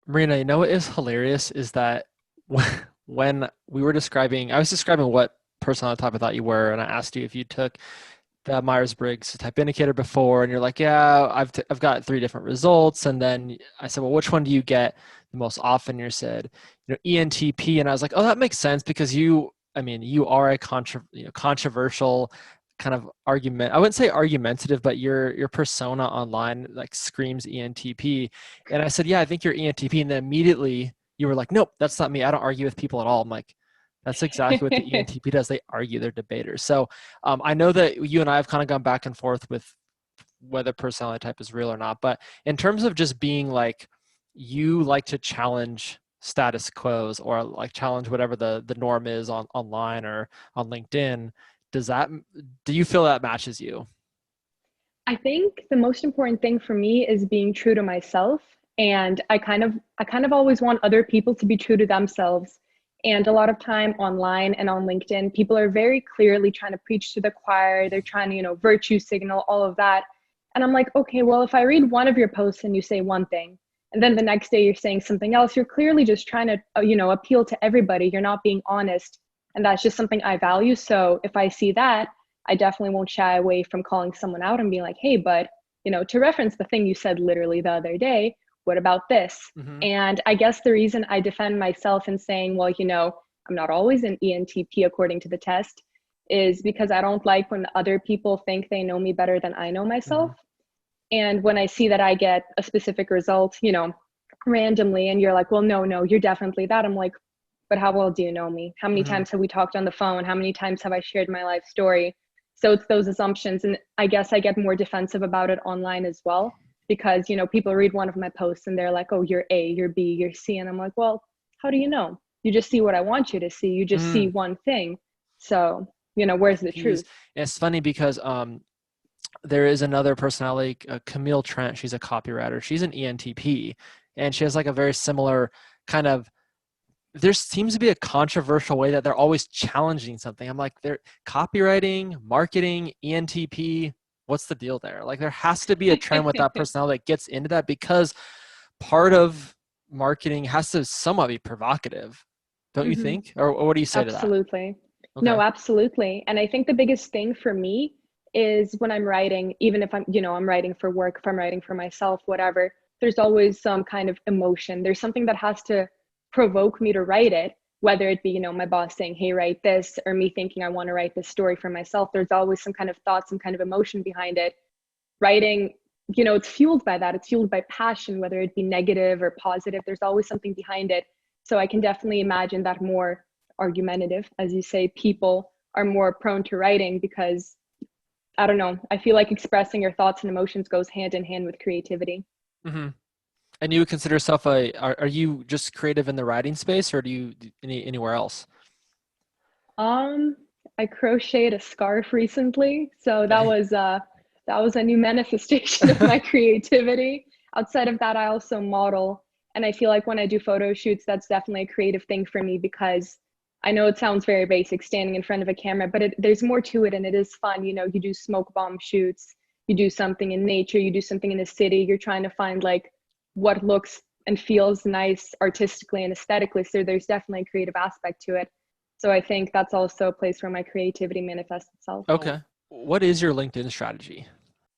Marina, you know what is hilarious is that when when we were describing, I was describing what personality type I thought you were, and I asked you if you took the Myers-Briggs type indicator before, and you're like, yeah, I've got three different results, and then I said, well, which one do you get the most often? You said, ENTP, and I was like, oh, that makes sense because I mean, you are a controversial kind of argument. I wouldn't say argumentative, but your persona online like screams ENTP, and I said, yeah, I think you're ENTP, and then immediately you were like, nope, that's not me. I don't argue with people at all. I'm like, that's exactly what the ENTP does. They argue, they're debaters. So I know that you and I have kind of gone back and forth with whether personality type is real or not. But in terms of just being like, you like to challenge status quos or like challenge whatever the norm is on online or on LinkedIn, does that do you feel that matches you? I think the most important thing for me is being true to myself. And I kind of always want other people to be true to themselves. And a lot of time online and on LinkedIn, people are very clearly trying to preach to the choir. They're trying to, virtue signal, all of that. And I'm like, okay, well, if I read one of your posts and you say one thing, and then the next day you're saying something else, you're clearly just trying to, appeal to everybody. You're not being honest. And that's just something I value. So if I see that, I definitely won't shy away from calling someone out and being like, hey, but, to reference the thing you said literally the other day, what about this? Hmm. And I guess the reason I defend myself in saying, well, I'm not always an ENTP according to the test is because I don't like when other people think they know me better than I know Hmm. myself. And when I see that I get a specific result, randomly, and you're like, well, no, you're definitely that. I'm like, but how well do you know me? How many Hmm. times have we talked on the phone? How many times have I shared my life story? So it's those assumptions. And I guess I get more defensive about it online as well, because, people read one of my posts and they're like, oh, you're A, you're B, you're C. And I'm like, well, how do you know? You just see what I want you to see. You just see Mm. one thing. So, where's the Confused. truth? And it's funny because there is another personality, Camille Trent. She's a copywriter. She's an ENTP, and she has like a very similar kind of. There seems to be a controversial way that they're always challenging something. I'm like, they're copywriting, marketing, ENTP. What's the deal there? Like, there has to be a trend with that personality that gets into that because part of marketing has to somewhat be provocative, don't you Hmm. think? Or what do you say to that? Absolutely. Okay. No, absolutely. And I think the biggest thing for me is when I'm writing, even if I'm writing for work, if I'm writing for myself, whatever, there's always some kind of emotion. There's something that has to provoke me to write it, whether it be, my boss saying, hey, write this, or me thinking I want to write this story for myself. There's always some kind of thought, some kind of emotion behind it. Writing, it's fueled by that. It's fueled by passion, whether it be negative or positive. There's always something behind it. So I can definitely imagine that more argumentative, as you say, people are more prone to writing because I don't know. I feel like expressing your thoughts and emotions goes hand in hand with creativity. Hmm. And you would consider yourself are you just creative in the writing space or do you anywhere else? Um, I crocheted a scarf recently, so Okay. that was a new manifestation of my creativity. Outside of that, I also model, and I feel like when I do photo shoots, that's definitely a creative thing for me because I know it sounds very basic standing in front of a camera, but there's more to it and it is fun. You do smoke bomb shoots, you do something in nature, you do something in a city, you're trying to find like what looks and feels nice artistically and aesthetically. So there's definitely a creative aspect to it. So I think that's also a place where my creativity manifests itself. Okay. What is your LinkedIn strategy?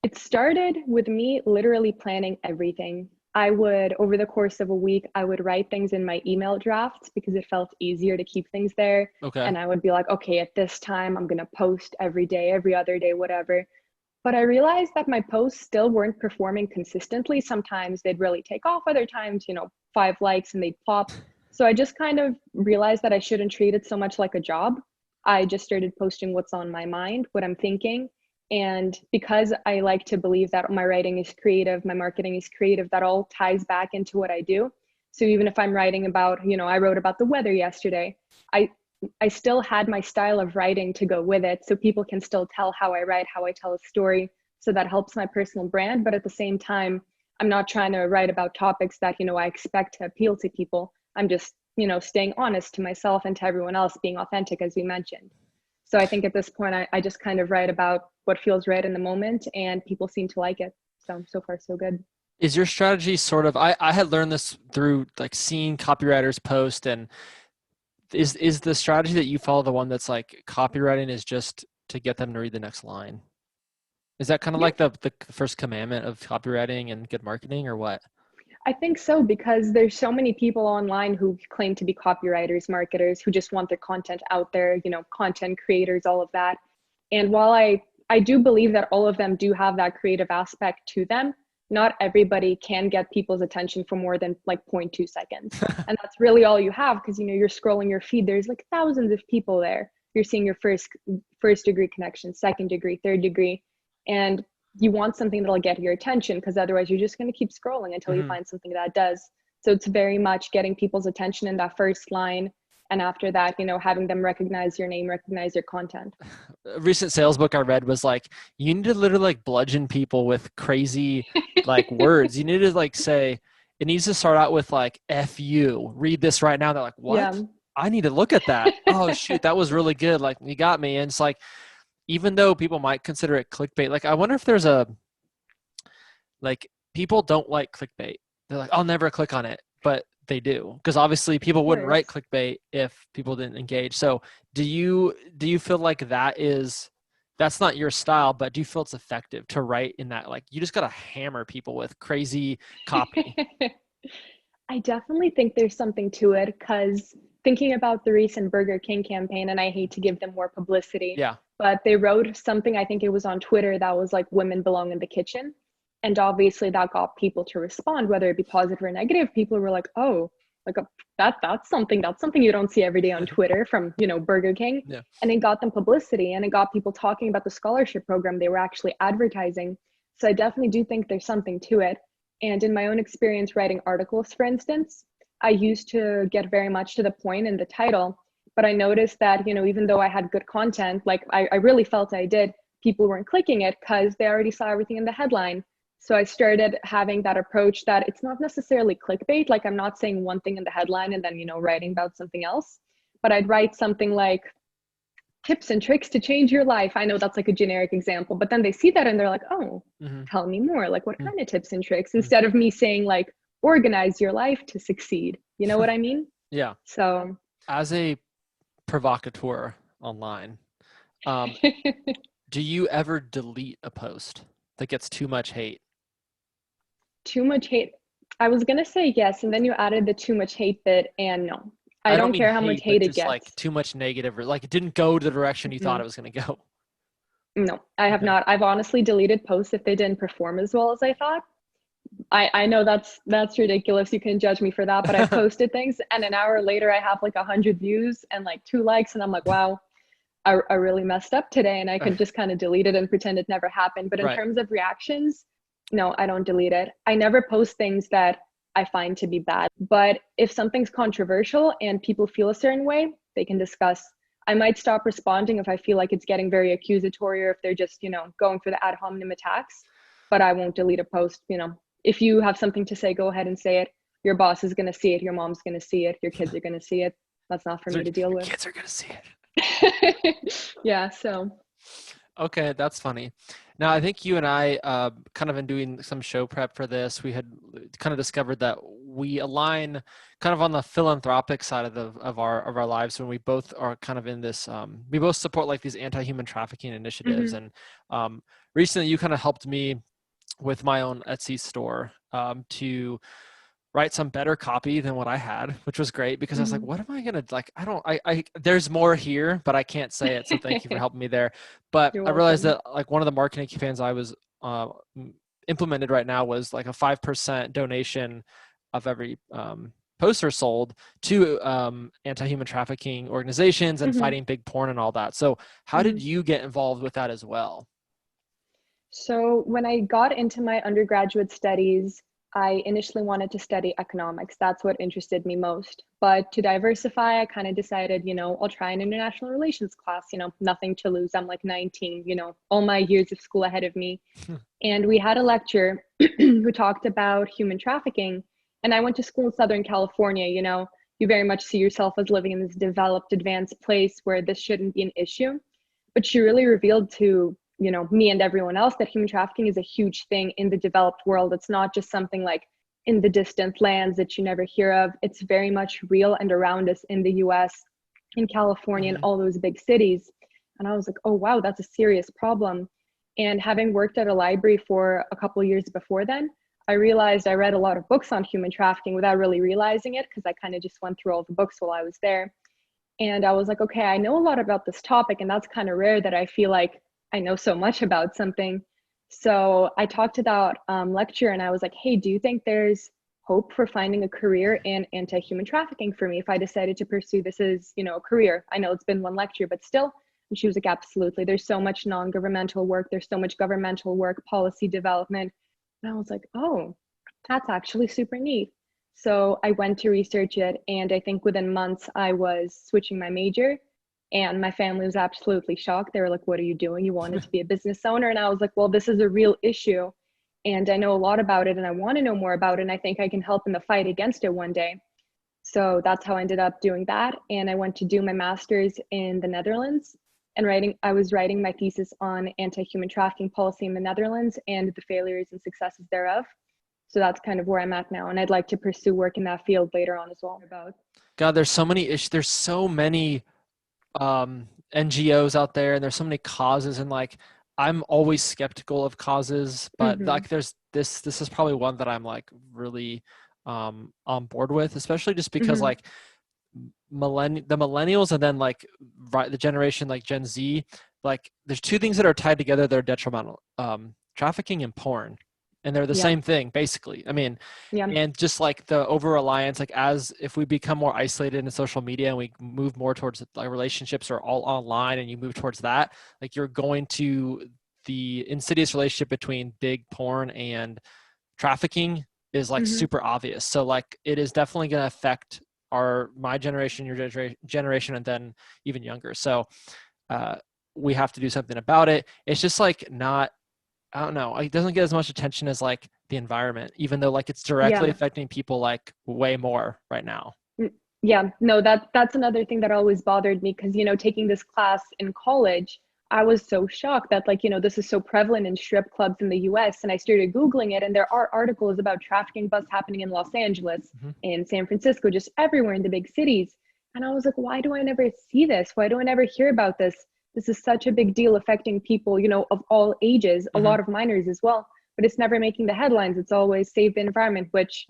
It started with me literally planning everything. I would, over the course of a week, I would write things in my email drafts because it felt easier to keep things there. Okay. And I would be like, okay, at this time, I'm going to post every day, every other day, whatever. But I realized that my posts still weren't performing consistently. Sometimes they'd really take off, other times, 5 likes and they'd flop. So I just kind of realized that I shouldn't treat it so much like a job. I just started posting what's on my mind, what I'm thinking. And because I like to believe that my writing is creative, my marketing is creative, that all ties back into what I do. So even if I'm writing about, I wrote about the weather yesterday, I I still had my style of writing to go with it. So people can still tell how I write, how I tell a story. So that helps my personal brand. But at the same time, I'm not trying to write about topics that, I expect to appeal to people. I'm just, staying honest to myself and to everyone else, being authentic, as we mentioned. So I think at this point, I just kind of write about what feels right in the moment and people seem to like it. So, so far, so good. Is your strategy sort of, I had learned this through like seeing copywriters post, and is the strategy that you follow the one that's like copywriting is just to get them to read the next line? Is that kind of Yeah, like the first commandment of copywriting and good marketing, or what? I think so, because there's so many people online who claim to be copywriters, marketers, who just want their content out there, content creators, all of that. And while I do believe that all of them do have that creative aspect to them, not everybody can get people's attention for more than like 0.2 seconds. And that's really all you have, because you're scrolling your feed, there's like thousands of people there. You're seeing your first degree connection, second degree, third degree, and you want something that'll get your attention, because otherwise you're just going to keep scrolling until you Hmm. find something that does. So it's very much getting people's attention in that first line, and after that, having them recognize your name, recognize your content. A recent sales book I read was like, you need to literally like bludgeon people with crazy like words. You need to like say, it needs to start out with like F you, read this right now. They're like, Yeah. what? I need to look at that. Oh shoot, that was really good. Like you got me. And it's like, even though people might consider it clickbait, like I wonder if there's a, like, people don't like clickbait. They're like, I'll never click on it, but they do, because obviously Of people wouldn't write course. clickbait if people didn't engage. So do you feel like that's not your style, but do you feel it's effective to write in that, like, you just got to hammer people with crazy copy? I definitely think there's something to it, because thinking about the recent Burger King campaign, and I hate to give them more publicity, Yeah. but they wrote something, I think it was on Twitter, that was like women belong in the kitchen. And obviously that got people to respond, whether it be positive or negative. People were like, oh, like that's something you don't see every day on Twitter from, Burger King. Yeah. And it got them publicity, and it got people talking about the scholarship program they were actually advertising. So I definitely do think there's something to it. And in my own experience writing articles, for instance, I used to get very much to the point in the title, but I noticed that, even though I had good content, like I really felt I did, people weren't clicking it because they already saw everything in the headline. So I started having that approach that it's not necessarily clickbait. Like I'm not saying one thing in the headline and then, writing about something else, but I'd write something like tips and tricks to change your life. I know that's like a generic example, but then they see that and they're like, oh, Hmm. tell me more. Like, what Hmm. kind of tips and tricks? Instead of me saying, like, organize your life to succeed. You know what I mean? Yeah. So, As a provocateur online, um, do you ever delete a post that gets too much hate? too much hate. I was going to say yes. And then you added the too much hate bit, and no. I I don't don't mean care how much hate, but hate it just like gets. too much negative, or like it didn't go to the direction you thought Mm-mm. it was going to go. No, I have Okay. not. I've honestly deleted posts if they didn't perform as well as I thought. I know that's ridiculous. You can judge me for that, but I posted things and an hour later I have like 100 views and like 2 likes, and I'm like, wow, I really messed up today, and I could just kind of delete it and pretend it never happened. But in Right. terms of reactions, no, I don't delete it. I never post things that I find to be bad. But if something's controversial and people feel a certain way, they can discuss. I might stop responding if I feel like it's getting very accusatory, or if they're just, going for the ad hominem attacks. But I won't delete a post. If you have something to say, go ahead and say it. Your boss is going to see it. Your mom's going to see it. Your kids are going to see it. That's not for So me to deal your with. kids are going to see it. Yeah, so. Okay, that's funny. Now, I think you and I, kind of in doing some show prep for this, we had kind of discovered that we align kind of on the philanthropic side of our lives, when we both are kind of in this. We both support like these anti-human trafficking initiatives, Mhm. and recently you kind of helped me with my own Etsy store, to write some better copy than what I had, which was great, because I was like, Mhm. what am I gonna, like, I don't I there's more here, but I can't say it. So thank you for helping me there. But You're I realized welcome. that like one of the marketing campaigns I was implemented right now was like a 5% donation of every poster sold to anti-human trafficking organizations and Mhm. fighting big porn and all that. So how did Mhm. you get involved with that as well? So when I got into my undergraduate studies, I initially wanted to study economics. That's what interested me most. But to diversify, I kind of decided, I'll try an international relations class, nothing to lose. I'm like 19, all my years of school ahead of me. And we had a lecture who talked about human trafficking. And I went to school in Southern California. You very much see yourself as living in this developed, advanced place where this shouldn't be an issue. But she really revealed to me and everyone else, that human trafficking is a huge thing in the developed world. It's not just something like in the distant lands that you never hear of. It's very much real and around us in the US, in California, and Hmm. all those big cities. And I was like, oh, wow, that's a serious problem. And having worked at a library for a couple of years before then, I realized I read a lot of books on human trafficking without really realizing it, because I kind of just went through all the books while I was there. And I was like, okay, I know a lot about this topic, and that's kind of rare that I feel like I know so much about something. So I talked to that lecturer, and I was like, hey, do you think there's hope for finding a career in anti-human trafficking for me if I decided to pursue this as, a career? I know it's been one lecture, but still. And she was like, absolutely. There's so much non-governmental work. There's so much governmental work, policy development. And I was like, oh, that's actually super neat. So I went to research it, and I think within months I was switching my major, and my family was absolutely shocked. They were like, what are you doing? You wanted to be a business owner? And I was like, well, this is a real issue, and I know a lot about it, and I want to know more about it, and I think I can help in the fight against it one day. So that's how I ended up doing that. And I went to do my master's in the Netherlands, and I was writing my thesis on anti-human trafficking policy in the Netherlands and the failures and successes thereof. So that's kind of where I'm at now. And I'd like to pursue work in that field later on as well. About. God, there's so many issues. There's so many NGOs out there, and there's so many causes, and like I'm always skeptical of causes, but Mm-hmm. like there's this is probably one that I'm like really on board with, especially just because Mm-hmm. like the millennials and then like the generation like Gen Z, like there's two things that are tied together that are detrimental: trafficking and porn, and they're the Yeah. same thing basically. I mean, Yeah. and just like the over reliance, like as if we become more isolated in social media and we move more towards like relationships are all online, and you move towards that, like you're going to the insidious relationship between big porn and trafficking is like Mm-hmm. super obvious. So like it is definitely going to affect my generation, your generation, and then even younger. So uh, we have to do something about it. It's just like not, I don't know. It doesn't get as much attention as like the environment, even though like it's directly Yeah. affecting people like way more right now. Yeah, no, that's another thing that always bothered me, because taking this class in college, I was so shocked that, like, this is so prevalent in strip clubs in the US. And I started Googling it, and there are articles about trafficking busts happening in Los Angeles, Hmm. in San Francisco, just everywhere in the big cities. And I was like, why do I never see this? Why do I never hear about this? This is such a big deal, affecting people, of all ages, a Hmm. lot of minors as well, but it's never making the headlines. It's always save the environment, which,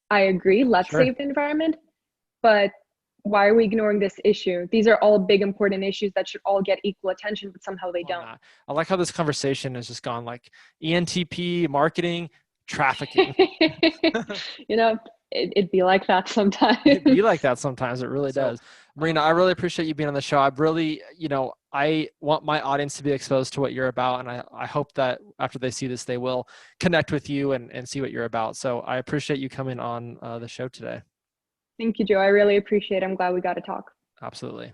I agree, let's Sure. save the environment, but why are we ignoring this issue? These are all big, important issues that should all get equal attention, but somehow they Love don't. that. I like how this conversation has just gone like ENTP, marketing, trafficking. you know, it'd be like that sometimes. It'd be like that sometimes. It really So, does. Marina, I really appreciate you being on the show. I really, I want my audience to be exposed to what you're about. And I hope that after they see this, they will connect with you and see what you're about. So I appreciate you coming on the show today. thank you, Joe. I really appreciate it. I'm glad we got to talk. Absolutely.